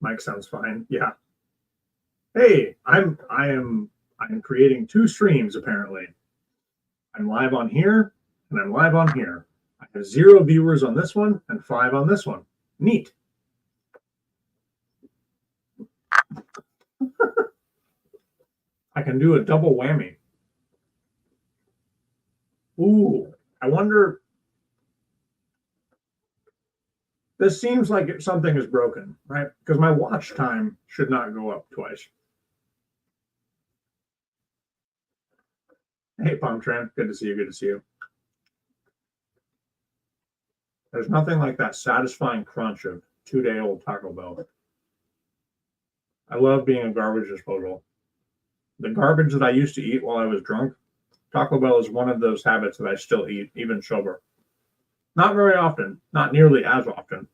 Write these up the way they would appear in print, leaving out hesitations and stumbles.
Mic sounds fine. Yeah. Hey, I'm creating 2 streams apparently. I'm live on here and I'm live on here. I have 0 viewers on this one and 5 on this one. Neat. I can do a double whammy. Ooh, I wonder. This seems like something is broken, right? Because my watch time should not go up twice. Hey, Palmtran, good to see you. Good to see you. There's nothing like that satisfying crunch of 2-day-old Taco Bell. I love being a garbage disposal. The garbage that I used to eat while I was drunk, Taco Bell is one of those habits that I still eat, even sober. Not very often, not nearly as often.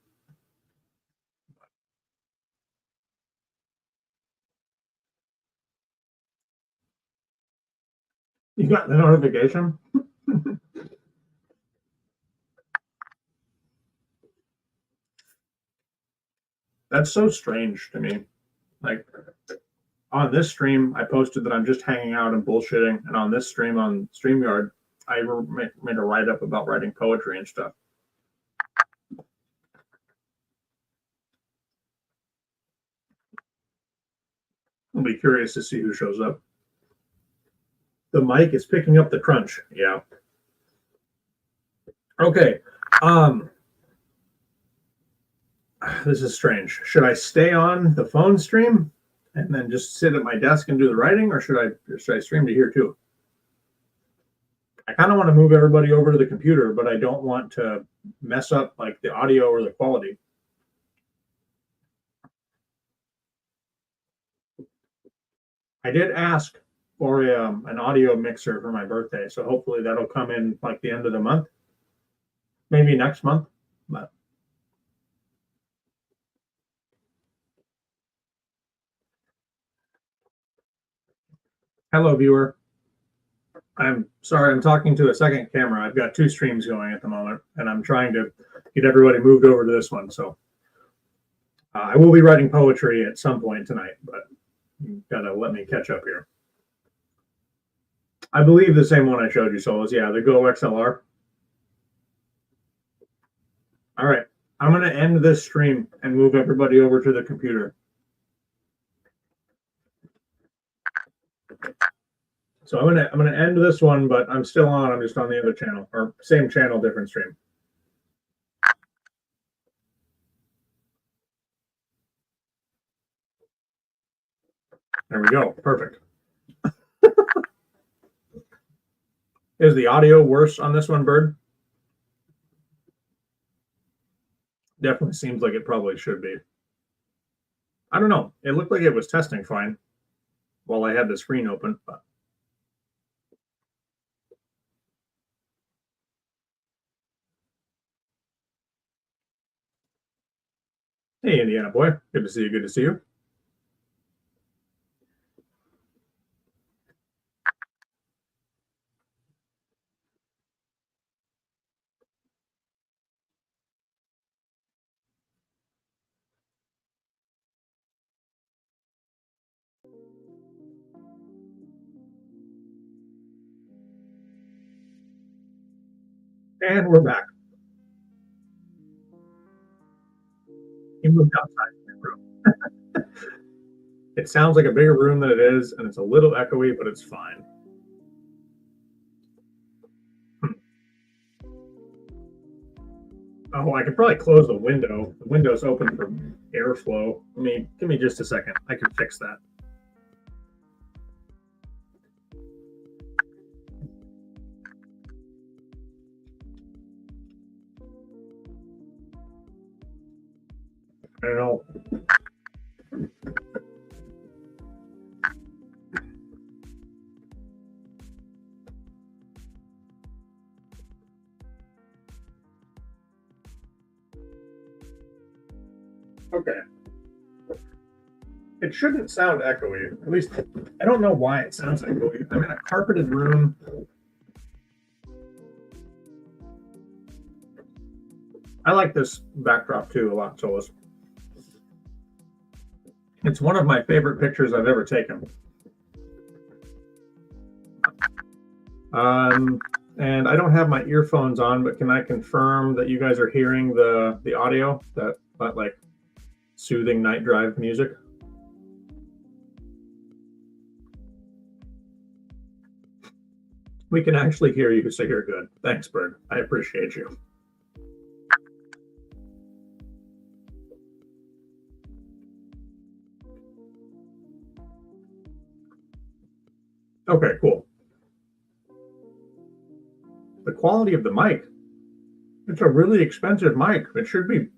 You got the notification? That's so strange to me. Like, on this stream, I posted that I'm just hanging out and bullshitting, and on this stream on StreamYard, I made a write-up about writing poetry and stuff. I'll be curious to see who shows up. The mic is picking up the crunch. Yeah. Okay. This is strange. Should I stay on the phone stream and then just sit at my desk and do the writing, or should I stream to here too? I kind of want to move everybody over to the computer, but I don't want to mess up like the audio or the quality. I did ask for an audio mixer for my birthday, so hopefully that'll come in like the end of the month, maybe next month. But hello, viewer. I'm sorry, I'm talking to a second camera. I've got 2 streams going at the moment, and I'm trying to get everybody moved over to this one. So I will be writing poetry at some point tonight, but you gotta let me catch up here. I believe the same one I showed you, Solas. Yeah, the Go XLR. All right, I'm gonna end this stream and move everybody over to the computer. So I'm gonna end this one, but I'm still on. I'm just on the other channel, or same channel, different stream. There we go. Perfect. Is the audio worse on this one, Bird? Definitely seems like it probably should be. I don't know. It looked like it was testing fine while I had the screen open, but hey, Indiana boy. Good to see you. Good to see you. And we're back. He moved outside the room. It sounds like a bigger room than it is, and it's a little echoey, but it's fine. Oh, I could probably close the window. The window's open for airflow. Give me just a second. I can fix that. I don't know. Okay. It shouldn't sound echoey. At least, I don't know why it sounds echoey. I'm in a carpeted room. I like this backdrop too a lot, Solis. It's one of my favorite pictures I've ever taken. And I don't have my earphones on, but can I confirm that you guys are hearing the audio, that like soothing night drive music? We can actually hear you, so you're good. Thanks, Bird. I appreciate you. Okay, cool. The quality of the mic. It's a really expensive mic. It should be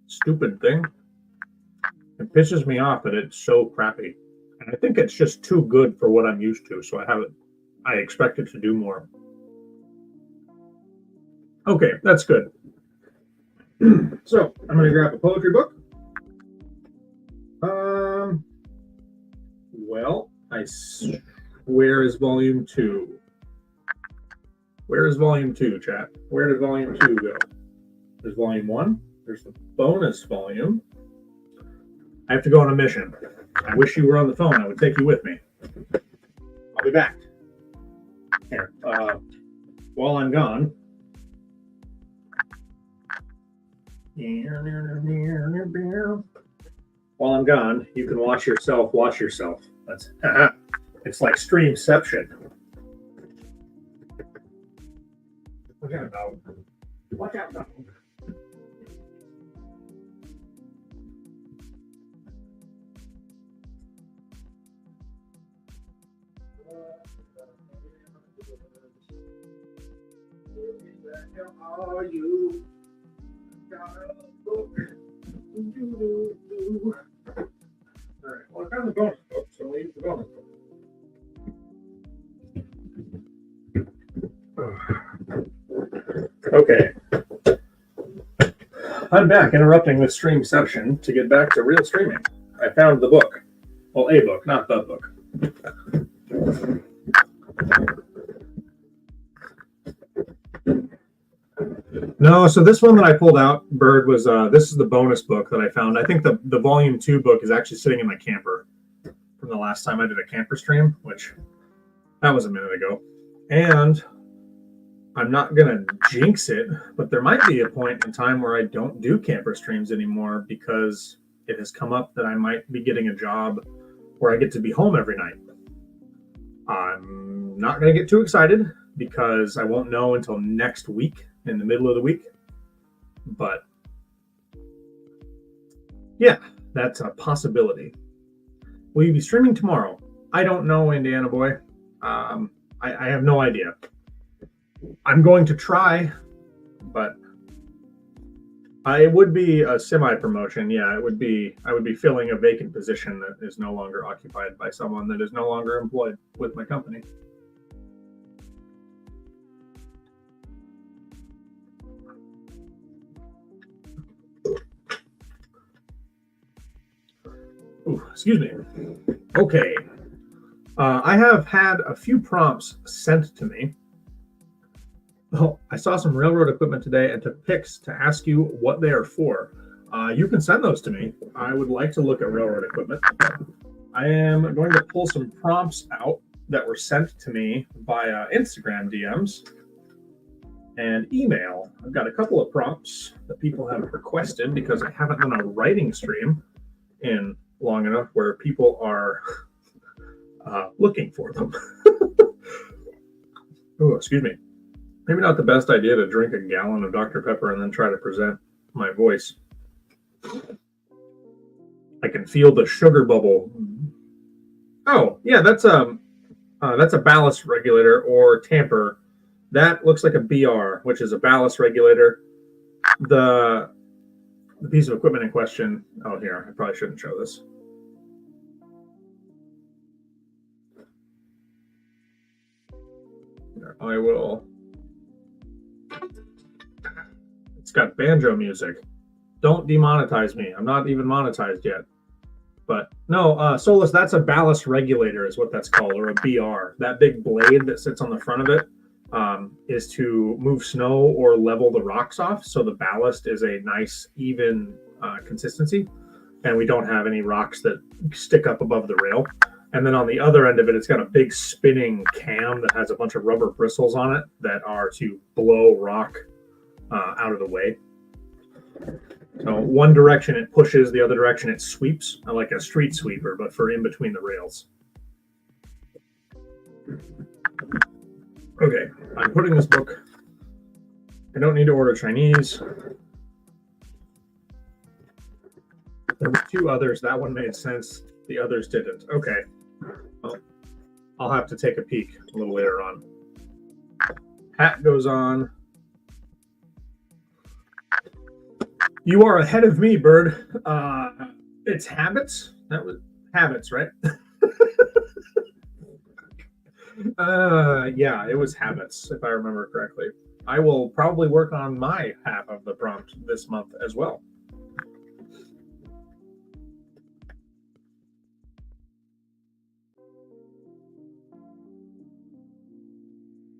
stupid thing. It pisses me off that it's so crappy. And I think it's just too good for what I'm used to, so I expect it to do more. Okay, that's good. So I'm gonna grab a poetry book. Well, where is volume 2? Where is volume 2, chat? Where did volume 2 go? There's volume 1. There's the bonus volume. I have to go on a mission. I wish you were on the phone. I would take you with me. I'll be back. Here. While I'm gone. While I'm gone, you can watch yourself watch yourself. That's it's like Streamception. Watch out, dog. Watch out, dog. Where are you? All right. Well, I found the bonus book, so we'll use the bonus book. Okay. I'm back, interrupting this streamception to get back to real streaming. I found the book. Well, a book, not the book. No, so this one that I pulled out, Bird, was this is the bonus book that I found. I think the volume 2 book is actually sitting in my camper from the last time I did a camper stream, which that was a minute ago. And I'm not gonna jinx it, but there might be a point in time where I don't do camper streams anymore because it has come up that I might be getting a job where I get to be home every night. I'm not gonna get too excited because I won't know until next week, in the middle of the week. But yeah, that's a possibility. Will you be streaming tomorrow? I don't know, Indiana boy. I have no idea. I'm going to try, but it would be a semi-promotion. Yeah, I would be filling a vacant position that is no longer occupied by someone that is no longer employed with my company. Ooh, excuse me. Okay. I have had a few prompts sent to me. Oh, I saw some railroad equipment today and took pics to ask you what they are for. You can send those to me. I would like to look at railroad equipment. I am going to pull some prompts out that were sent to me via Instagram DMs and email. I've got a couple of prompts that people have requested because I haven't done a writing stream in long enough where people are looking for them. Oh, excuse me. Maybe not the best idea to drink a gallon of Dr. Pepper and then try to present my voice. I can feel the sugar bubble. Oh, yeah, that's a ballast regulator or tamper. That looks like a BR, which is a ballast regulator. The piece of equipment in question. Oh, here, I probably shouldn't show this. I will. It's got banjo music. Don't demonetize me. I'm not even monetized yet. But no, Solus, that's a ballast regulator is what that's called, or a BR. That big blade that sits on the front of it is to move snow or level the rocks off. So the ballast is a nice, even consistency. and we don't have any rocks that stick up above the rail. And then on the other end of it, it's got a big spinning cam that has a bunch of rubber bristles on it that are to blow rock out of the way. So one direction it pushes, the other direction it sweeps, like a street sweeper, but for in between the rails. Okay, I'm putting this book. I don't need to order Chinese. There were two others. That one made sense. The others didn't. Okay. Well, I'll have to take a peek a little later on. Hat goes on. You are ahead of me, Bird. It's habits. That was habits, right? Yeah, it was habits, if I remember correctly. I will probably work on my half of the prompt this month as well.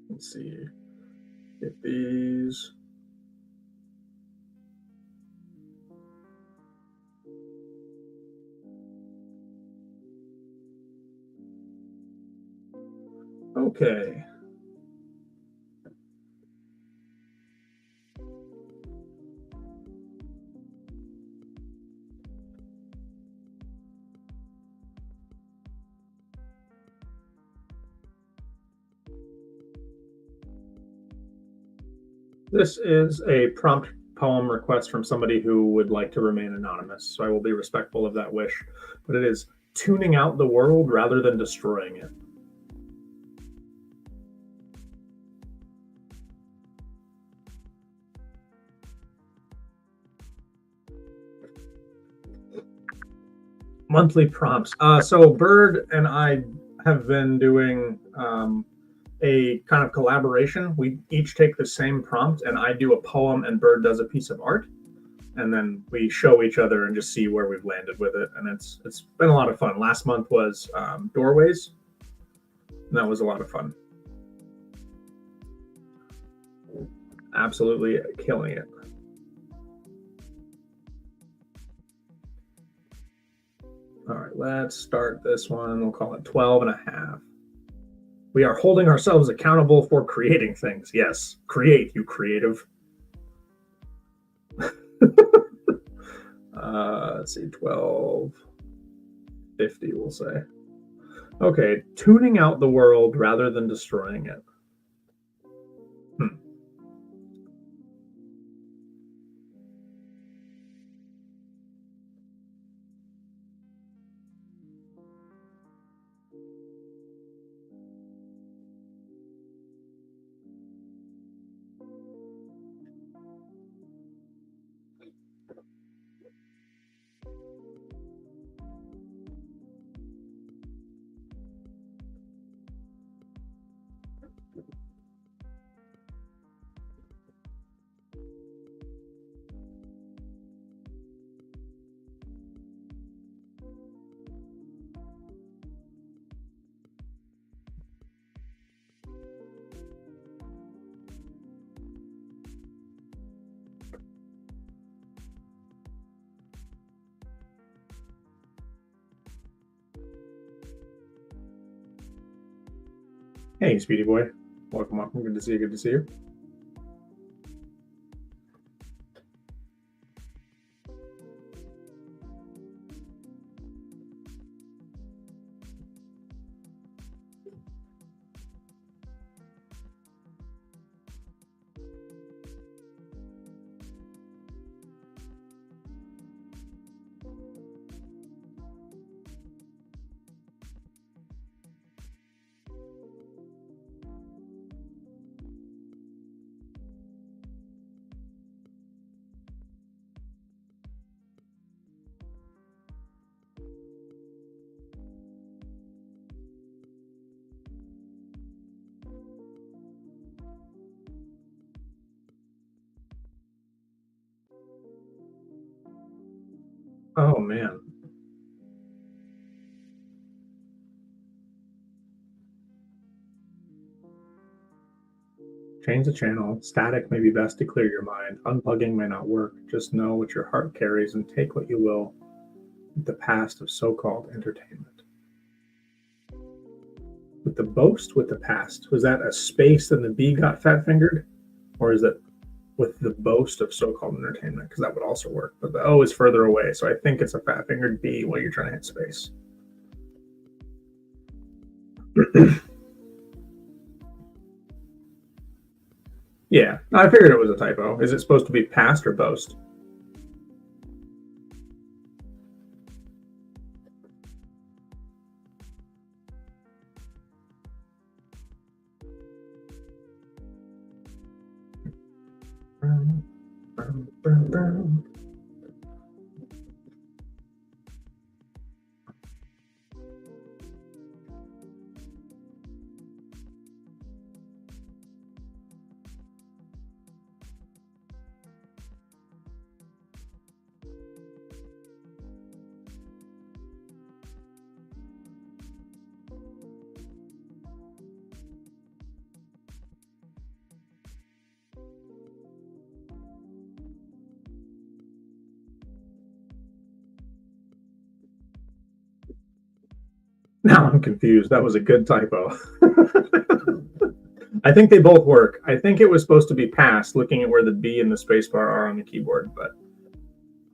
Let's see. Get these. Okay. This is a prompt poem request from somebody who would like to remain anonymous, so I will be respectful of that wish. But it is tuning out the world rather than destroying it. Monthly prompts. So Bird and I have been doing a kind of collaboration. We each take the same prompt, and I do a poem, and Bird does a piece of art, and then we show each other and just see where we've landed with it. And it's been a lot of fun. Last month was doorways, and that was a lot of fun. Absolutely killing it. All right, let's start this one. We'll call it 12 and a half. We are holding ourselves accountable for creating things. Yes, create, you creative. Let's see, 1250, we'll say. Okay, tuning out the world rather than destroying it. Hey, Speedy Boy. Welcome. Good to see you. Good to see you. Oh, man. Change the channel. Static may be best to clear your mind. Unplugging may not work. Just know what your heart carries and take what you will. the past of so-called entertainment. With the boast, with the past, was that a space and the B got fat fingered, or is it with the boast of so-called entertainment? Because that would also work, but the O is further away, so I think it's a fat fingered B while you're trying to hit space. Yeah, I figured it was a typo. Is it supposed to be past or boast? Now I'm confused. That was a good typo. I think they both work. I think it was supposed to be past, looking at where the B and the space bar are on the keyboard, but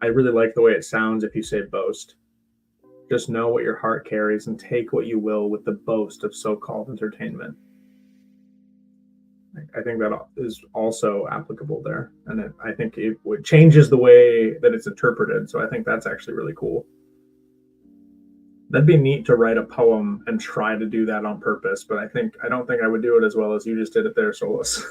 I really like the way it sounds if you say boast. Just know what your heart carries and take what you will with the boast of so-called entertainment. I think that is also applicable there. And I think it changes the way that it's interpreted. So I think that's actually really cool. That'd be neat to write a poem and try to do that on purpose, but I don't think I would do it as well as you just did it there, Solus.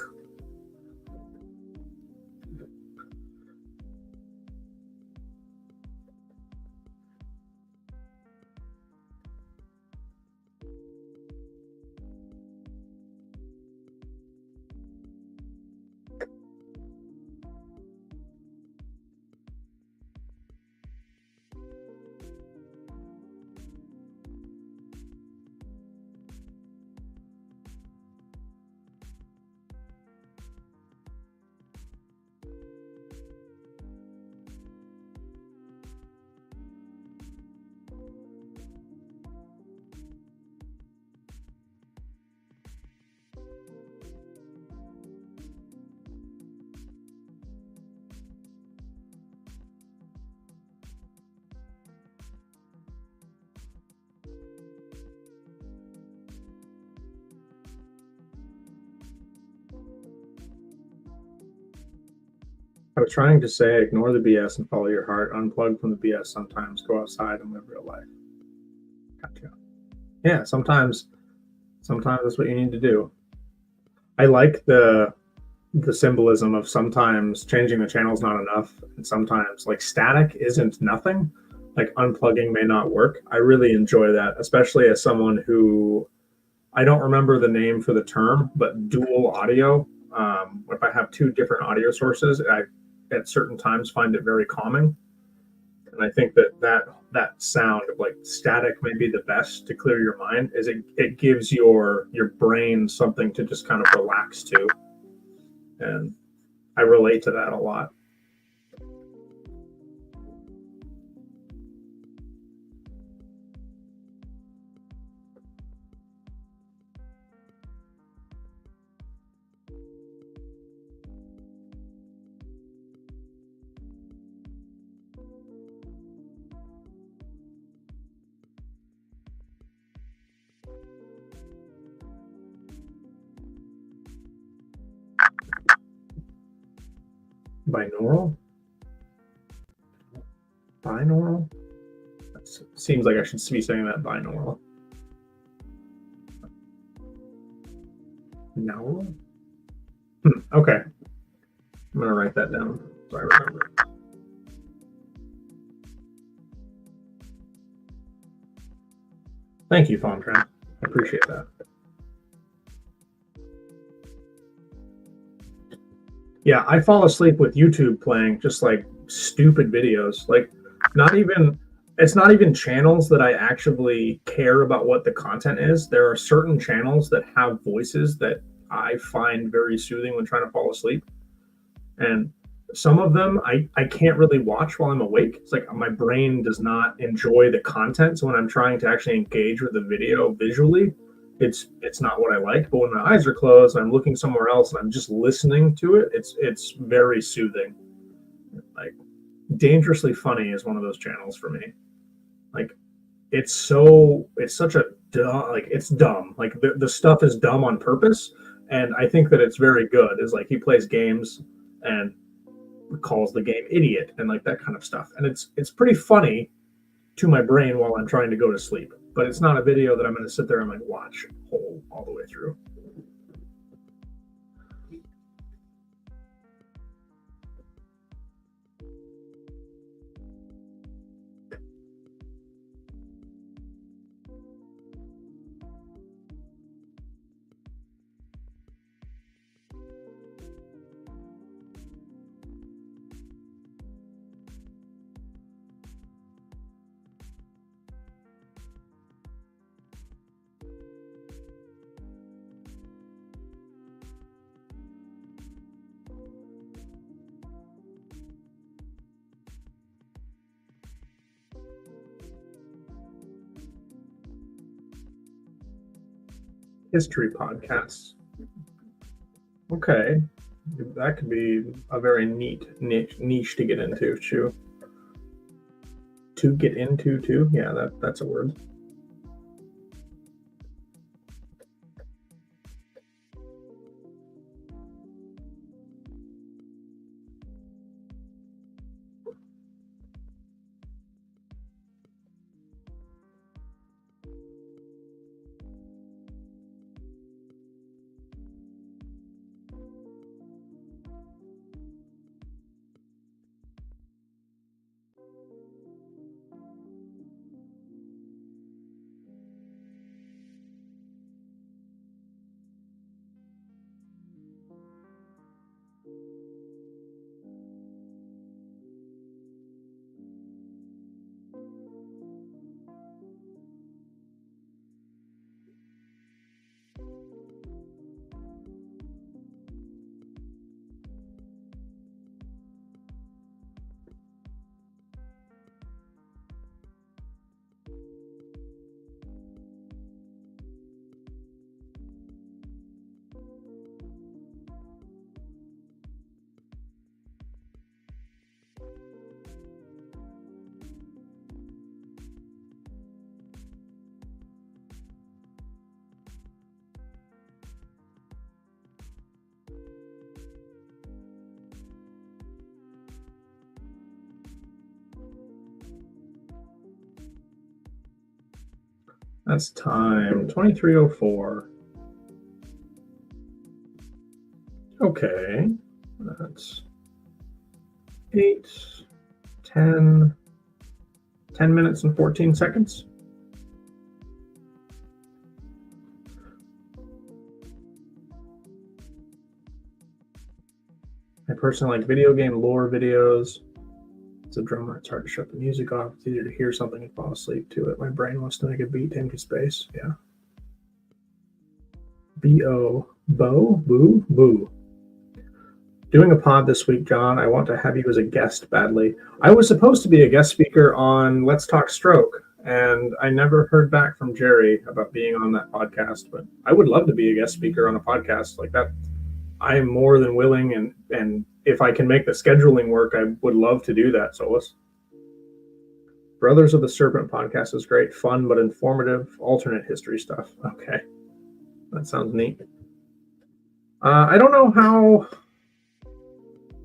I was trying to say ignore the BS and follow your heart, unplug from the BS sometimes, go outside and live real life. Gotcha. Yeah, sometimes that's what you need to do. I like the symbolism of sometimes changing the channel is not enough, and sometimes like static isn't nothing. Like unplugging may not work. I really enjoy that, especially as someone who, I don't remember the name for the term, but dual audio. If I have two different audio sources, I at certain times find it very calming. And I think that sound of like static may be the best to clear your mind, is it gives your brain something to just kind of relax to. And I relate to that a lot. Binaural? Binaural? That seems like I should be saying that binaural. Naural? Okay. I'm going to write that down so I remember. Thank you, Fontran. I appreciate that. Yeah, I fall asleep with YouTube playing just like stupid videos. Like it's not even channels that I actually care about what the content is. There are certain channels that have voices that I find very soothing when trying to fall asleep. And Some of them I can't really watch while I'm awake. It's like my brain does not enjoy the content. So when I'm trying to actually engage with the video visually, it's not what I like. But when my eyes are closed, I'm looking somewhere else and I'm just listening to it. It's very soothing. Like Dangerously Funny is one of those channels for me. Like it's such a dumb, like it's dumb. Like the stuff is dumb on purpose. And I think that it's very good. Is like he plays games and calls the game idiot and like that kind of stuff. And it's pretty funny to my brain while I'm trying to go to sleep. But it's not a video that I'm going to sit there and like watch whole all the way through. History podcasts. Okay, that could be a very neat niche to get into too. To get into too, yeah, that's a word. That's time 23:04. Okay, that's 8, 10 minutes and 14 seconds. I personally like video game lore videos. As a drummer, it's hard to shut the music off. It's easier to hear something and fall asleep to it. My brain wants to make a beat to empty space. Yeah. B-O. Bo? Boo? Boo. Doing a pod this week, John. I want to have you as a guest badly. I was supposed to be a guest speaker on Let's Talk Stroke, and I never heard back from Jerry about being on that podcast, but I would love to be a guest speaker on a podcast like that. I am more than willing, and if I can make the scheduling work, I would love to do that, Solus. Brothers of the Serpent podcast is great, fun but informative, alternate history stuff. Okay, that sounds neat. I don't know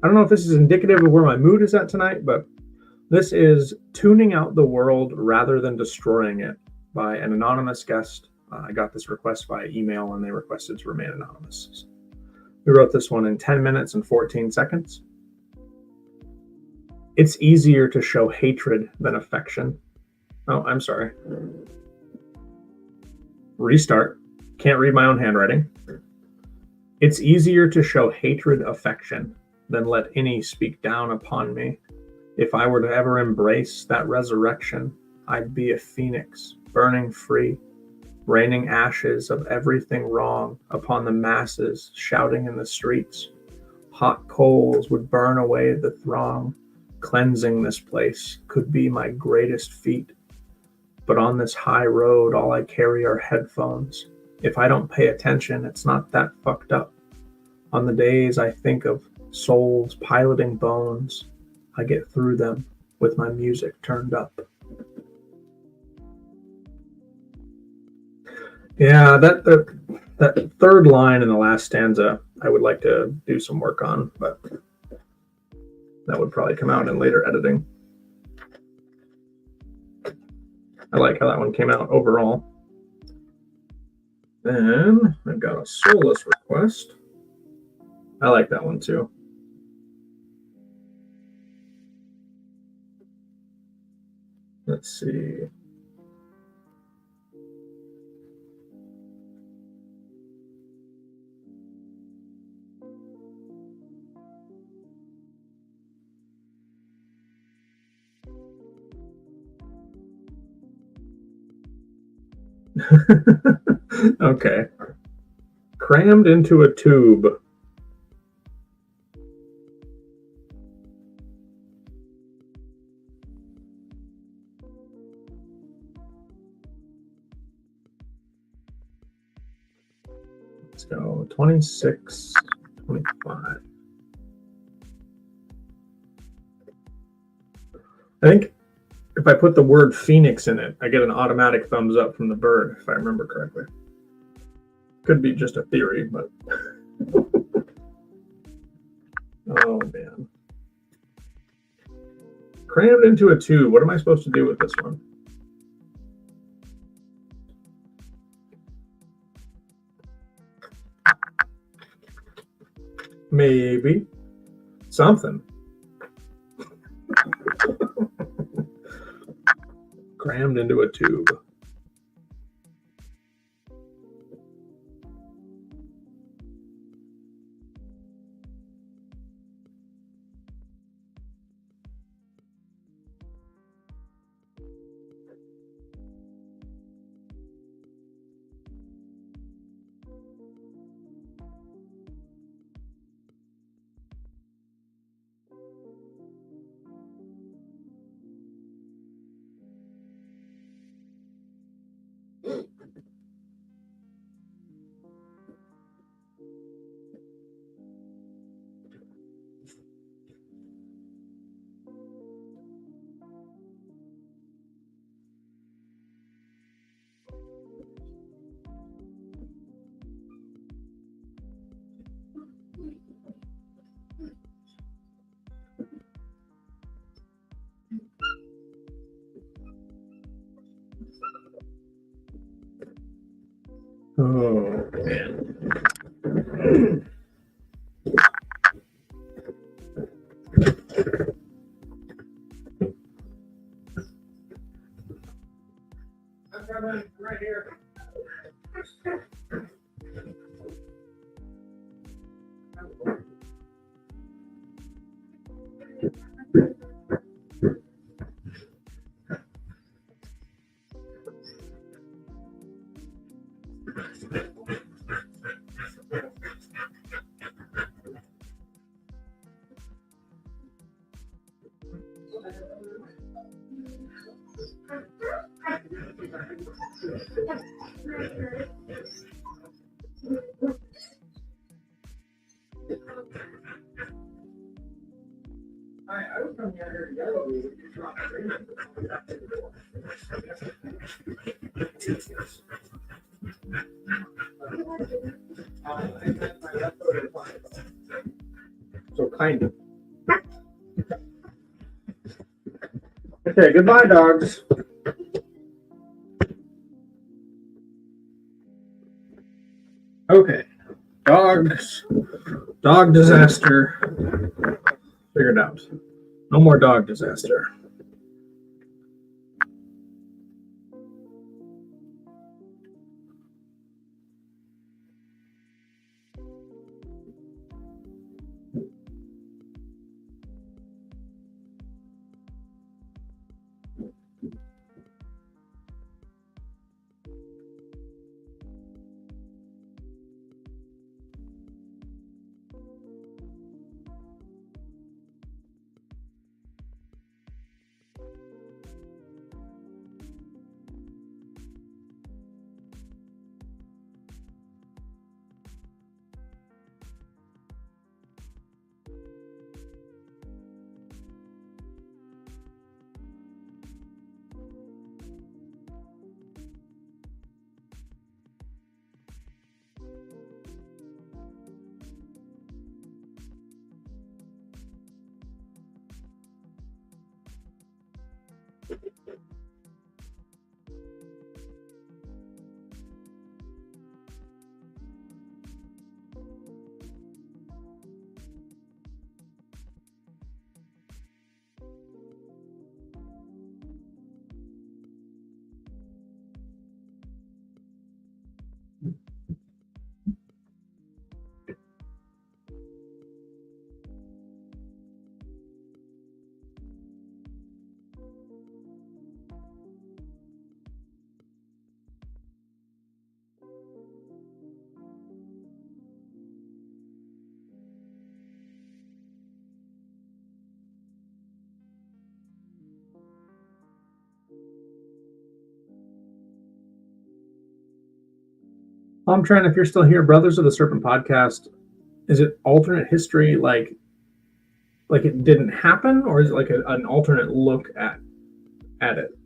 if this is indicative of where my mood is at tonight, but this is Tuning Out the World Rather Than Destroying It by an anonymous guest. I got this request via email, and they requested to remain anonymous. We wrote this one in 10 minutes and 14 seconds. It's easier to show hatred than affection. Oh, I'm sorry. Restart. Can't read my own handwriting. It's easier to show hatred affection than let any speak down upon me. If I were to ever embrace that resurrection, I'd be a phoenix, burning free, raining ashes of everything wrong upon the masses shouting in the streets, Hot coals would burn away the throng. Cleansing this place could be my greatest feat. But on this high road, all I carry are headphones. If I don't pay attention, it's not that fucked up. On the days I think of souls piloting bones, I get through them with my music turned up. Yeah, that third line in the last stanza, I would like to do some work on, but that would probably come out in later editing. I like how that one came out overall. Then I've got a soulless request. I like that one too. Let's see. Okay. Crammed into a tube. Let's go 26, 25. I think if I put the word Phoenix in it, I get an automatic thumbs up from the bird, if I remember correctly. Could be just a theory, but oh man. Crammed into a tube. What am I supposed to do with this one? Maybe something. Crammed into a tube. Oh man. I'm coming right here. I was coming out here to yell at you when you dropped so kind of. Okay, goodbye, dogs. Okay, dogs. Dog disaster. Figured out. No more dog disaster. I'm trying, if you're still here, Brothers of the Serpent podcast, is it alternate history like it didn't happen, or is it like an alternate look at it?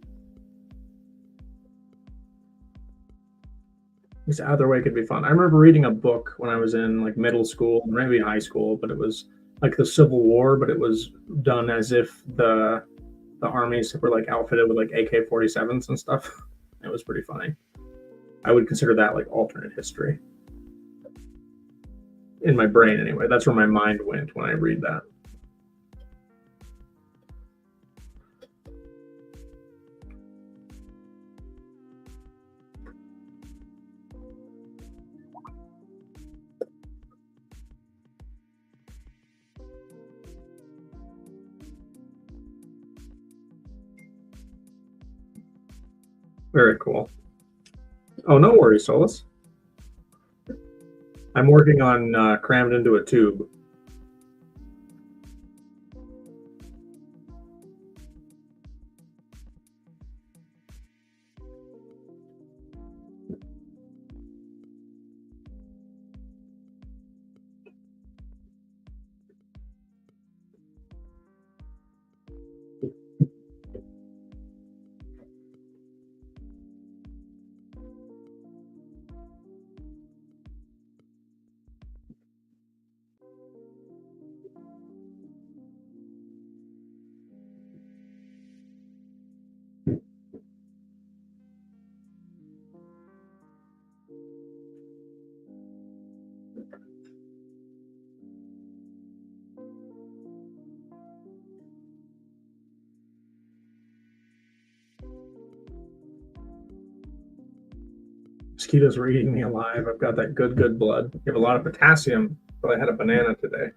Because either way could be fun. I remember reading a book when I was in like middle school, maybe high school, but it was like the Civil War, but it was done as if the armies were like outfitted with like AK-47s and stuff. It was pretty funny. I would consider that like alternate history. In my brain, anyway. That's where my mind went when I read that. Very cool. Oh, no worries, Solus. I'm working on crammed into a tube. Mosquitoes were eating me alive. I've got that good blood. You have a lot of potassium, but I had a banana today.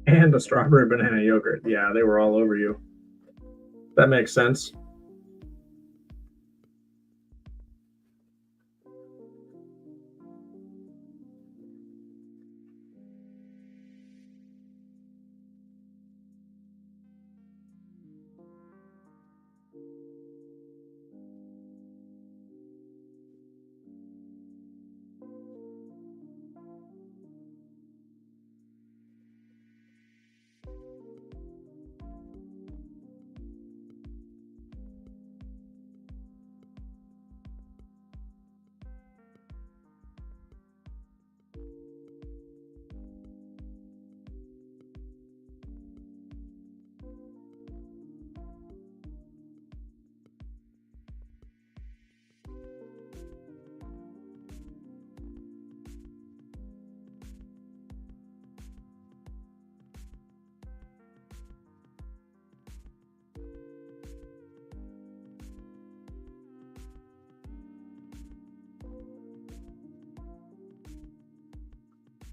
And the strawberry banana yogurt. Yeah, they were all over you. That makes sense.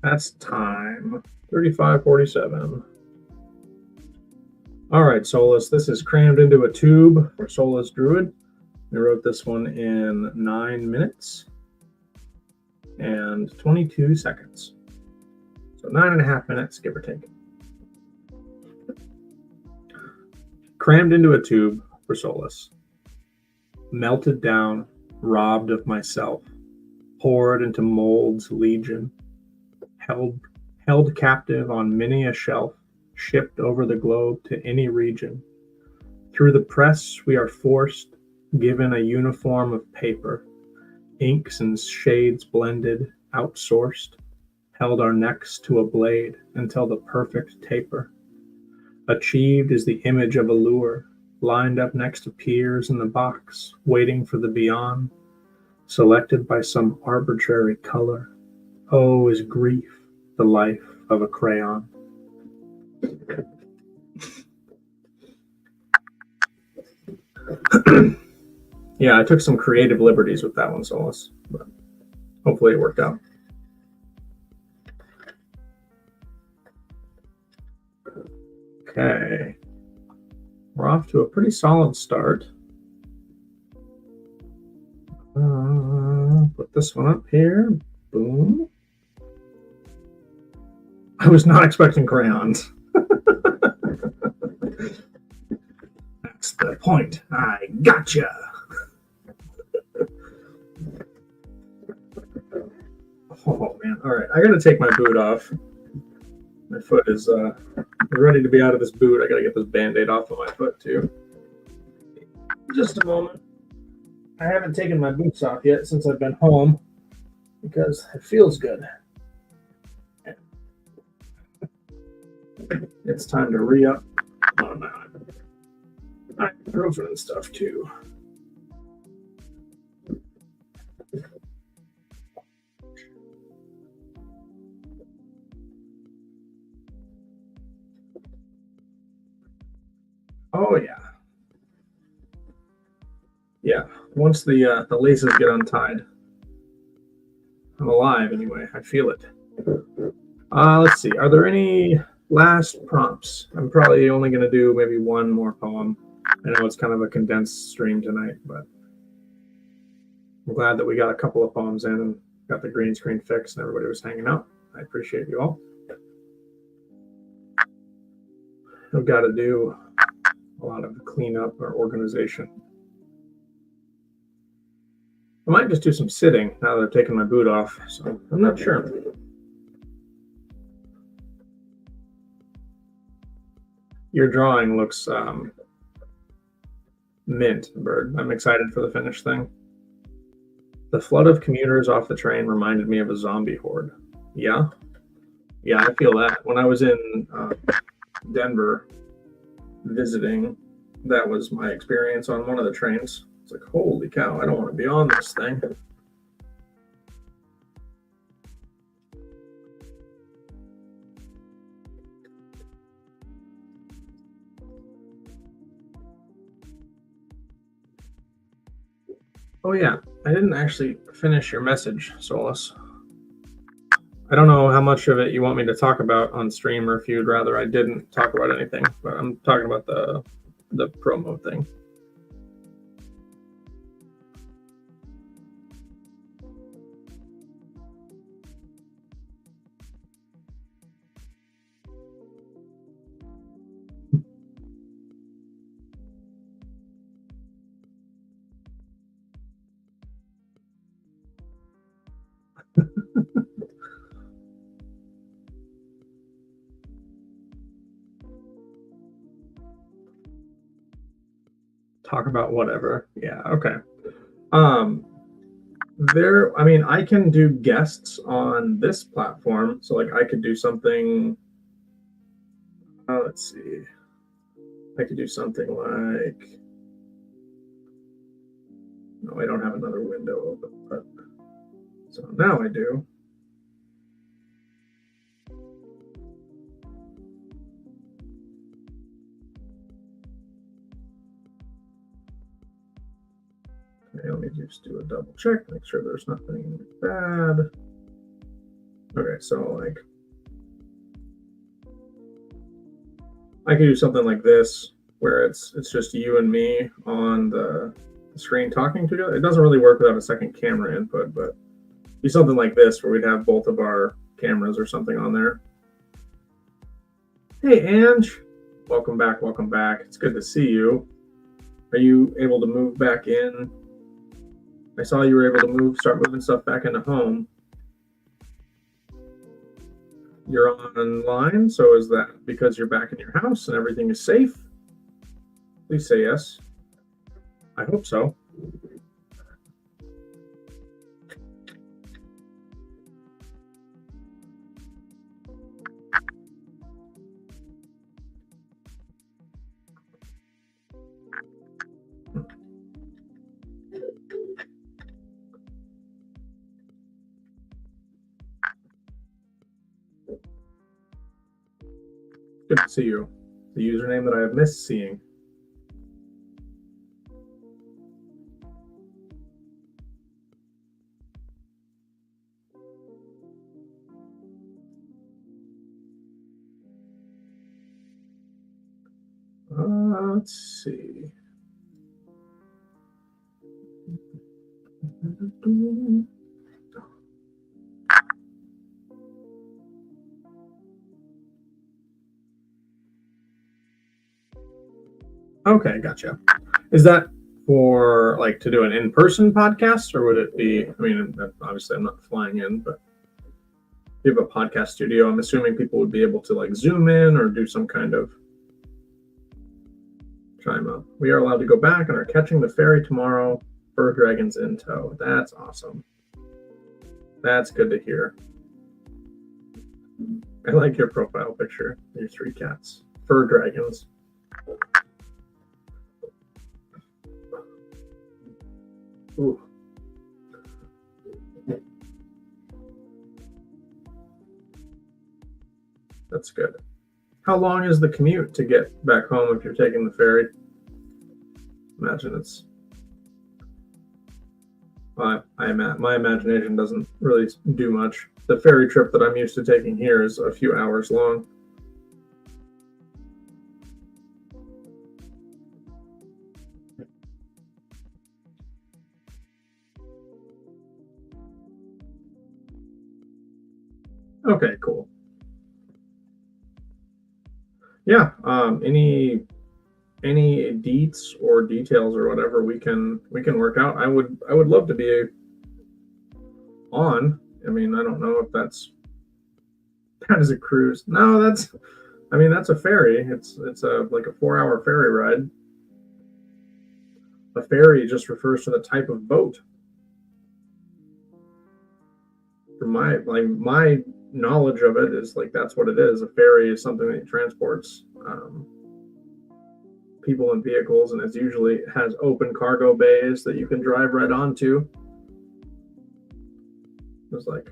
That's time. 35:47. All right, Solus, this is Crammed into a Tube for Solus Druid. We wrote this one in 9 minutes and 22 seconds. So 9.5 minutes, give or take. Crammed into a tube for Solus. Melted down, robbed of myself, poured into mold's legion, held captive on many a shelf, shipped over the globe to any region. Through the press we are forced, given a uniform of paper, inks and shades blended, outsourced, held our necks to a blade until the perfect taper. Achieved is the image of a lure, lined up next to peers in the box, waiting for the beyond, selected by some arbitrary color. Oh, is grief the life of a crayon? Yeah, I took some creative liberties with that one, Solus, but hopefully it worked out. Okay, we're off to a pretty solid start. Put this one up here. Boom. I was not expecting crayons. That's the point. I gotcha. Oh man! All right, I gotta take my boot off. My foot is ready to be out of this boot. I gotta get this Band-Aid off of my foot too. Just a moment. I haven't taken my boots off yet since I've been home because it feels good. It's time to re-up on ibuprofen and stuff too. Oh yeah. Yeah, once the laces get untied, I'm alive anyway. I feel it. Let's see. Are there any last prompts? I'm probably only going to do maybe one more poem. I know it's kind of a condensed stream tonight, but I'm glad that we got a couple of poems in and got the green screen fixed and everybody was hanging out. I appreciate you all. I've got to do a lot of cleanup or organization. I might just do some sitting now that I've taken my boot off, so I'm not sure. Your drawing looks mint, Bird. I'm excited for the finished thing. The flood of commuters off the train reminded me of a zombie horde. Yeah? Yeah, I feel that. When I was in Denver visiting, that was my experience on one of the trains. It's like, holy cow, I don't want to be on this thing. Oh yeah, I didn't actually finish your message, Solus. I don't know how much of it you want me to talk about on stream, or if you'd rather I didn't talk about anything, but I'm talking about the promo thing. Talk about whatever. Yeah, okay. I mean, I can do guests on this platform, so like I could do something. Let's see. I could do something like. No, I don't have another window open, but so now I do. Okay, let me just do a double check, make sure there's nothing bad. Okay, so like I could do something like this where it's just you and me on the screen talking together. It doesn't really work without a second camera input, but do something like this where we'd have both of our cameras or something on there. Hey, Ange. Welcome back. Welcome back. It's good to see you. Are you able to move back in? I saw you were able to start moving stuff back into home. You're online, so is that because you're back in your house and everything is safe? Please say yes. I hope so. Good to see you. The username that I have missed seeing. Let's see. Okay, gotcha. Is that for like to do an in-person podcast, or would it be? I mean, obviously, I'm not flying in, but if you have a podcast studio, I'm assuming people would be able to like zoom in or do some kind of chime up. We are allowed to go back and are catching the ferry tomorrow. Fur dragons in tow. That's awesome. That's good to hear. I like your profile picture. Your 3 cats. Fur dragons. Ooh. That's good. How long is the commute to get back home if you're taking the ferry? Imagine it's... my imagination doesn't really do much. The ferry trip that I'm used to taking here is a few hours long. Okay, cool. Yeah, any deets or details or whatever we can work out. I would love to be on. I mean, I don't know if that is a cruise. No, that's a ferry. It's a like a 4-hour ferry ride. A ferry just refers to the type of boat. From my knowledge of it is like that's what it is. A ferry is something that transports people and vehicles, and it usually has open cargo bays that you can drive right onto. It's like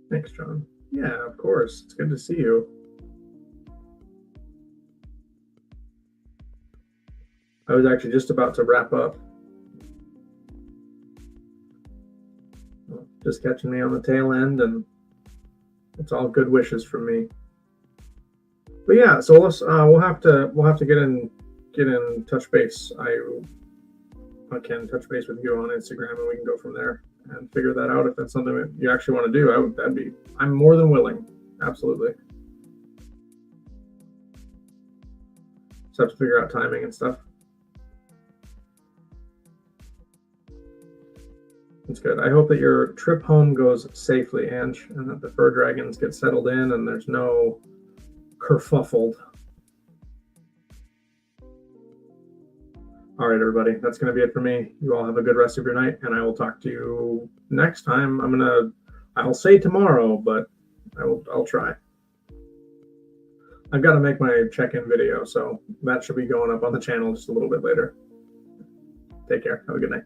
thanks, John. Yeah, of course. It's good to see you. I was actually just about to wrap up. Just catching me on the tail end, and it's all good wishes from me. But yeah, so let's we'll have to get in touch base. I can touch base with you on Instagram, and we can go from there and figure that out if that's something that you actually want to do. I'm more than willing. Absolutely. Just have to figure out timing and stuff. It's good. I hope that your trip home goes safely, Ange, and that the fur dragons get settled in and there's no kerfuffled. All right, everybody. That's going to be it for me. You all have a good rest of your night, and I will talk to you next time. I'll say tomorrow, but I'll try. I've got to make my check-in video, so that should be going up on the channel just a little bit later. Take care. Have a good night.